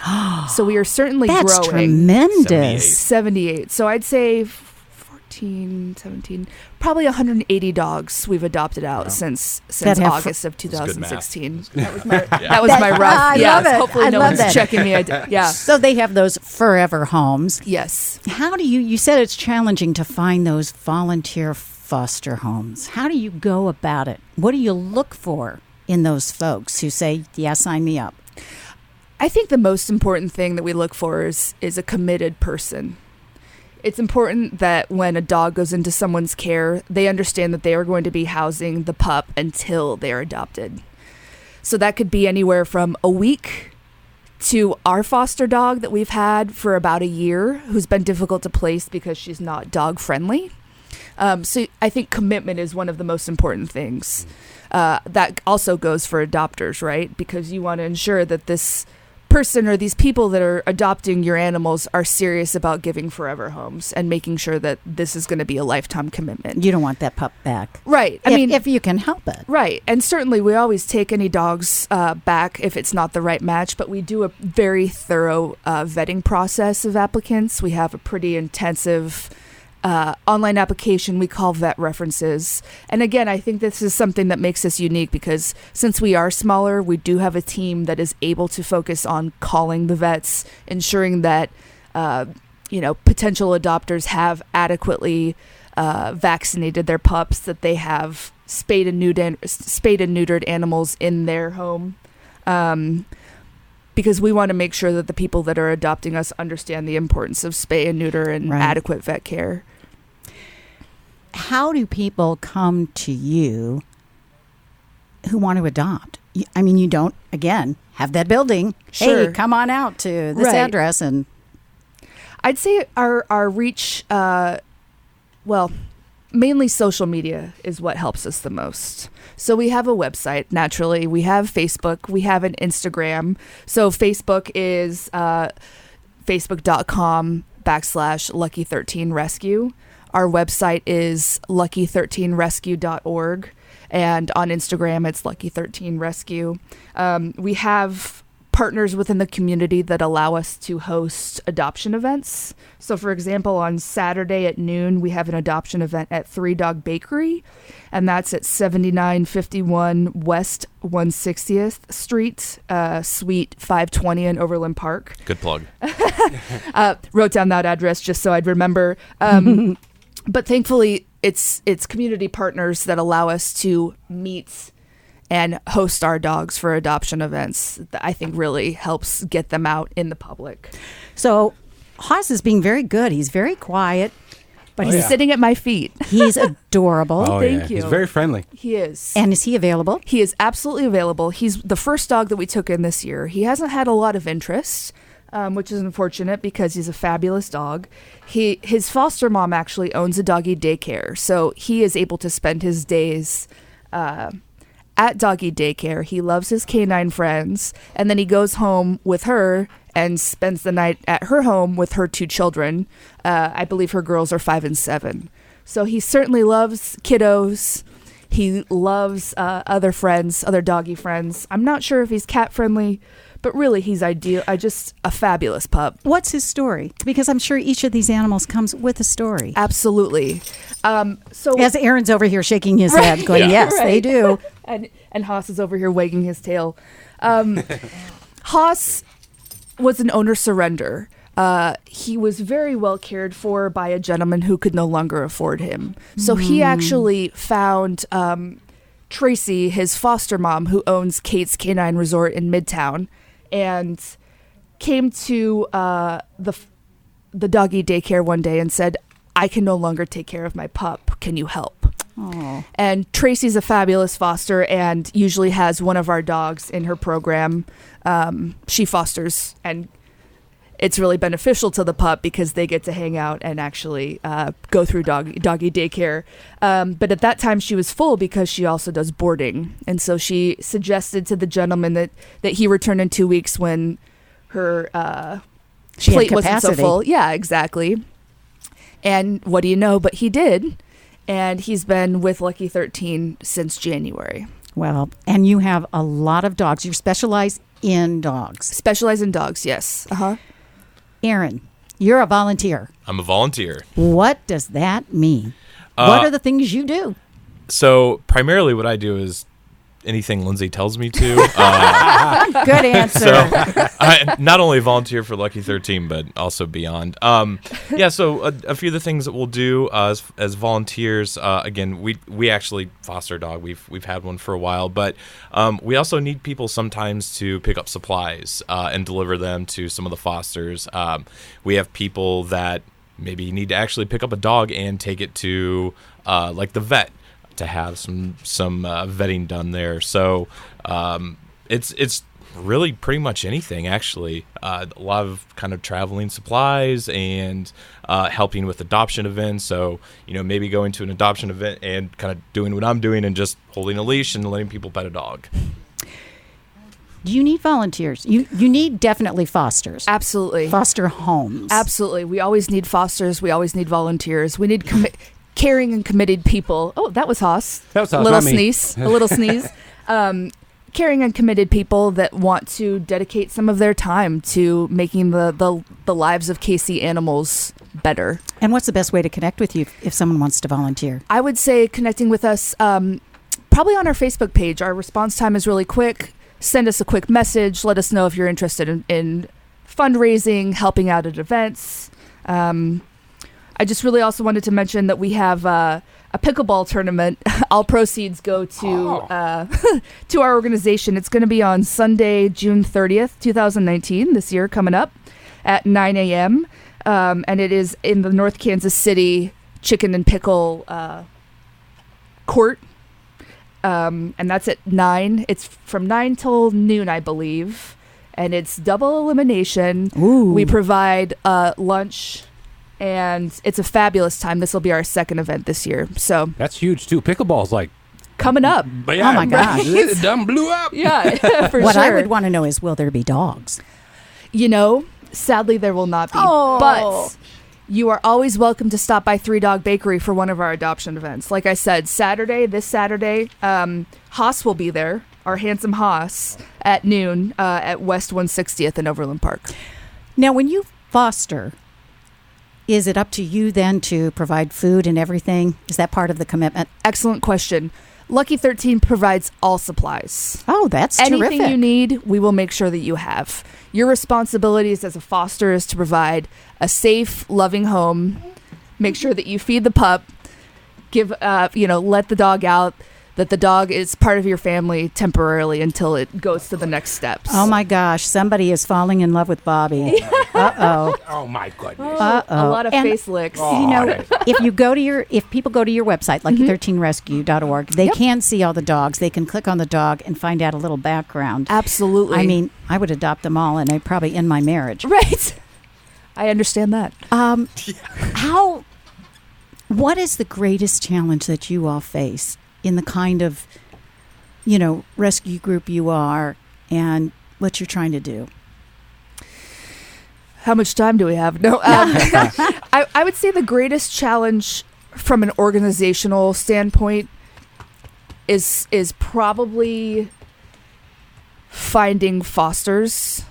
Speaker 17: So we are certainly growing.
Speaker 2: That's tremendous.
Speaker 17: 78. So I'd say 14, 17, probably 180 dogs we've adopted out since August of 2016. That was my rough.
Speaker 2: I love it.
Speaker 17: Hopefully no one's checking me. Yeah.
Speaker 2: So they have those forever homes.
Speaker 17: Yes.
Speaker 2: How do you said it's challenging to find those volunteer foster homes. How do you go about it? What do you look for in those folks who say, yeah, sign me up?
Speaker 17: I think the most important thing that we look for is a committed person. It's important that when a dog goes into someone's care, they understand that they are going to be housing the pup until they're adopted. So that could be anywhere from a week to our foster dog that we've had for about a year, who's been difficult to place because she's not dog friendly. So I think commitment is one of the most important things. That also goes for adopters, right? Because you want to ensure that this person or these people that are adopting your animals are serious about giving forever homes and making sure that this is going to be a lifetime commitment.
Speaker 2: You don't want that pup back.
Speaker 17: Right.
Speaker 2: If you can help it.
Speaker 17: Right. And certainly we always take any dogs back if it's not the right match, but we do a very thorough vetting process of applicants. We have a pretty intensive online application we call Vet References. And again, I think this is something that makes us unique because since we are smaller, we do have a team that is able to focus on calling the vets, ensuring that potential adopters have adequately vaccinated their pups, that they have spayed and neutered animals in their home. Because we want to make sure that the people that are adopting us understand the importance of spay and neuter and adequate vet care.
Speaker 2: How do people come to you who want to adopt? I mean, you don't, again, have that building.
Speaker 17: Sure.
Speaker 2: Hey, come on out to this address. And
Speaker 17: I'd say our reach, mainly social media is what helps us the most. So we have a website, naturally. We have Facebook. We have an Instagram. So Facebook is facebook.com/Lucky13Rescue. Our website is lucky13rescue.org. And on Instagram, it's Lucky13Rescue. We have partners within the community that allow us to host adoption events. So, for example, on Saturday at noon, we have an adoption event at 3 Dog Bakery, and that's at 7951 West 160th Street, Suite 520 in Overland Park.
Speaker 19: Good plug.
Speaker 17: Wrote down that address just so I'd remember. But thankfully, it's community partners that allow us to meet and host our dogs for adoption events that I think really helps get them out in the public.
Speaker 2: So Haas is being very good. He's very quiet. But
Speaker 17: he's sitting at my feet.
Speaker 2: He's adorable.
Speaker 17: Thank you.
Speaker 12: He's very friendly.
Speaker 17: He is.
Speaker 2: And is he available?
Speaker 17: He is absolutely available. He's the first dog that we took in this year. He hasn't had a lot of interest, which is unfortunate because he's a fabulous dog. His foster mom actually owns a doggy daycare, so he is able to spend his days at doggy daycare. He loves his canine friends, and then he goes home with her and spends the night at her home with her 2 children. I believe her girls are 5 and 7. So he certainly loves kiddos. He loves other friends, other doggy friends. I'm not sure if he's cat friendly, but really he's ideal. Just a fabulous pup.
Speaker 2: What's his story? Because I'm sure each of these animals comes with a story.
Speaker 17: Absolutely. So
Speaker 2: as Aaron's over here shaking his head, going, "Yes, they do."
Speaker 17: And Haas is over here wagging his tail. Haas was an owner surrender. He was very well cared for by a gentleman who could no longer afford him. So he actually found Tracy, his foster mom, who owns Kate's Canine Resort in Midtown, and came to the doggy daycare one day and said, "I can no longer take care of my pup. Can you help?"
Speaker 2: Oh.
Speaker 17: And Tracy's a fabulous foster and usually has one of our dogs in her program. She fosters, and it's really beneficial to the pup because they get to hang out and actually go through doggy daycare. But at that time she was full because she also does boarding. And so she suggested to the gentleman that he return in 2 weeks when her plate wasn't so full. Yeah, exactly. And what do you know? But he did. And he's been with Lucky 13 since January.
Speaker 2: Well, and you have a lot of dogs. You're specialized in dogs.
Speaker 17: Specialize in dogs, yes. Uh-huh.
Speaker 2: Aaron, you're a volunteer.
Speaker 19: I'm a volunteer.
Speaker 2: What does that mean? What are the things you do?
Speaker 19: So primarily what I do is anything Lindsay tells me to.
Speaker 2: Good answer.
Speaker 19: So I not only volunteer for Lucky 13, but also beyond. So a few of the things that we'll do as volunteers, again, we actually foster a dog. We've had one for a while, but we also need people sometimes to pick up supplies and deliver them to some of the fosters. We have people that maybe need to actually pick up a dog and take it to like the vet, to have some vetting done there. So it's really pretty much anything, actually. A lot of kind of traveling supplies and helping with adoption events. So, maybe going to an adoption event and kind of doing what I'm doing and just holding a leash and letting people pet a dog.
Speaker 2: Do you need volunteers? You need definitely fosters.
Speaker 17: Absolutely.
Speaker 2: Foster homes.
Speaker 17: Absolutely. We always need fosters. We always need volunteers. We need caring and committed people. Oh, that was Haas.
Speaker 12: That was Haas,
Speaker 17: a little
Speaker 12: not me.
Speaker 17: sneeze. A little sneeze. Caring and committed people that want to dedicate some of their time to making the lives of KC animals better.
Speaker 2: And what's the best way to connect with you if someone wants to volunteer?
Speaker 17: I would say connecting with us probably on our Facebook page. Our response time is really quick. Send us a quick message. Let us know if you're interested in fundraising, helping out at events. I just really also wanted to mention that we have a pickleball tournament. All proceeds go to to our organization. It's going to be on Sunday, June 30th, 2019, this year coming up at 9 a.m. And it is in the North Kansas City Chicken and Pickle court. And that's at 9. It's from 9 till noon, I believe. And it's double elimination.
Speaker 2: Ooh.
Speaker 17: We provide lunch. And it's a fabulous time. This will be our second event this year. So
Speaker 12: that's huge too. Pickleball's like
Speaker 17: coming up.
Speaker 12: But yeah,
Speaker 2: oh my gosh,
Speaker 12: it done blew up.
Speaker 17: Yeah, for
Speaker 2: what
Speaker 17: sure.
Speaker 2: I would want to know is, will there be dogs?
Speaker 17: Sadly, there will not be.
Speaker 2: Oh.
Speaker 17: But you are always welcome to stop by Three Dog Bakery for one of our adoption events. Like I said, this Saturday, Haas will be there. Our handsome Haas at noon at West 160th in Overland Park.
Speaker 2: Now, when you foster, is it up to you then to provide food and everything? Is that part of the commitment?
Speaker 17: Excellent question. Lucky 13 provides all supplies.
Speaker 2: Oh, that's terrific.
Speaker 17: Anything you need, we will make sure that you have. Your responsibilities as a foster is to provide a safe, loving home. Make sure that you feed the pup. Let the dog out. that the dog is part of your family temporarily until it goes to the next steps.
Speaker 2: Oh my gosh, somebody is falling in love with Bobby. Uh-oh.
Speaker 12: Oh my goodness.
Speaker 17: A lot of face licks.
Speaker 2: You know, if people go to your website, lucky13rescue.org, they can see all the dogs. They can click on the dog and find out a little background.
Speaker 17: Absolutely.
Speaker 2: I mean, I would adopt them all, and I'd probably end my marriage.
Speaker 17: Right. I understand that.
Speaker 2: What is the greatest challenge that you all face in the kind of, rescue group you are and what you're trying to do?
Speaker 17: How much time do we have? No, I would say the greatest challenge from an organizational standpoint is probably finding fosters.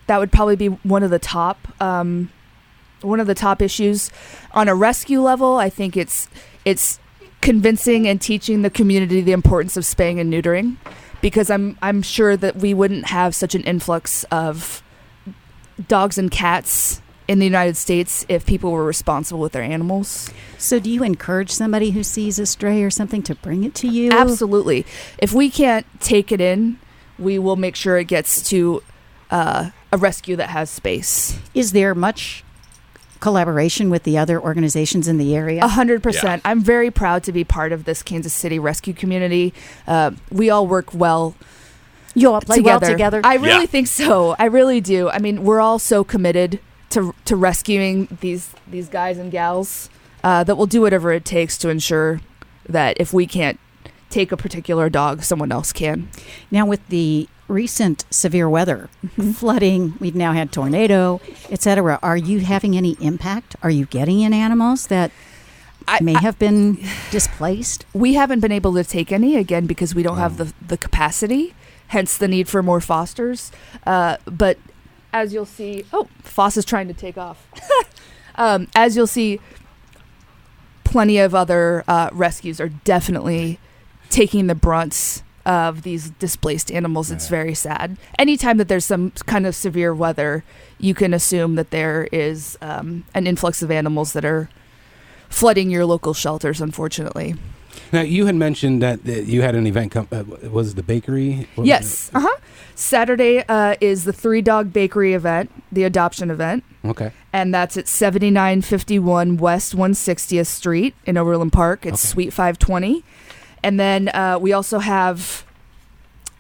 Speaker 17: That would probably be one of the top issues. On a rescue level, I think it's convincing and teaching the community the importance of spaying and neutering, because I'm sure that we wouldn't have such an influx of dogs and cats in the United States if people were responsible with their animals.
Speaker 2: So do you encourage somebody who sees a stray or something to bring it to you?
Speaker 17: Absolutely. If we can't take it in, we will make sure it gets to a rescue that has space.
Speaker 2: Is there much collaboration with the other organizations in the area?
Speaker 17: 100%.
Speaker 2: Yeah.
Speaker 17: I'm very proud to be part of this Kansas City rescue community. We all work well.
Speaker 2: You all play well together?
Speaker 17: I really think so. I really do. I mean, we're all so committed to rescuing these guys and gals that will do whatever it takes to ensure that if we can't take a particular dog, someone else can.
Speaker 2: Now, with the recent severe weather, flooding, we've now had tornado, etc. Are you having any impact? Are you getting in animals that may have been displaced?
Speaker 17: We haven't been able to take any, again, because we don't have the capacity, hence the need for more fosters. But as you'll see, Foss is trying to take off. As you'll see, plenty of other rescues are definitely taking the brunts of these displaced animals. It's very sad. Anytime that there's some kind of severe weather, you can assume that there is an influx of animals that are flooding your local shelters, unfortunately.
Speaker 12: Now, you had mentioned that you had an event was the bakery?
Speaker 17: Yes. Saturday is the 3-dog bakery event, the adoption event.
Speaker 12: Okay.
Speaker 17: And that's at 7951 West 160th Street in Overland Park. It's Suite 520. And then we also have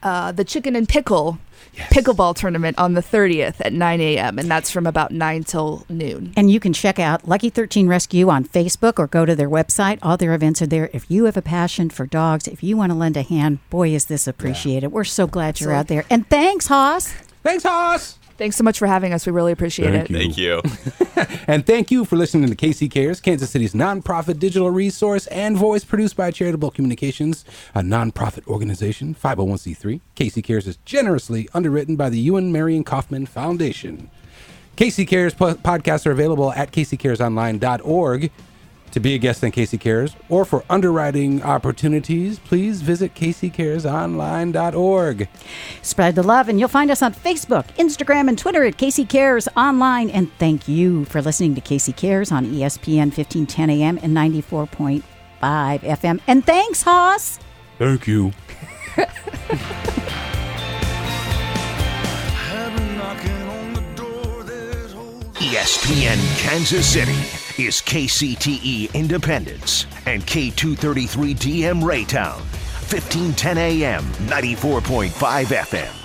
Speaker 17: the Chicken and Pickle pickleball tournament on the 30th at 9 a.m. And that's from about 9 till noon.
Speaker 2: And you can check out Lucky 13 Rescue on Facebook or go to their website. All their events are there. If you have a passion for dogs, if you want to lend a hand, boy, is this appreciated. We're so glad you're out there. And thanks, Haas.
Speaker 12: Thanks, Haas.
Speaker 17: Thanks so much for having us. We really appreciate it.
Speaker 19: Thank you.
Speaker 12: And thank you for listening to KC Cares, Kansas City's nonprofit digital resource and voice, produced by Charitable Communications, a nonprofit organization, 501c3. KC Cares is generously underwritten by the Ewan Marion Kaufman Foundation. KC Cares podcasts are available at kccaresonline.org. To be a guest on KC Cares or for underwriting opportunities, please visit kccaresonline.org.
Speaker 2: Spread the love, and you'll find us on Facebook, Instagram, and Twitter at KC Cares Online. And thank you for listening to KC Cares on ESPN 1510 AM and 94.5 FM. And thanks, Haas.
Speaker 12: Thank you.
Speaker 15: ESPN Kansas City is KCTE Independence and K233 DM Raytown, 1510 AM, 94.5 FM.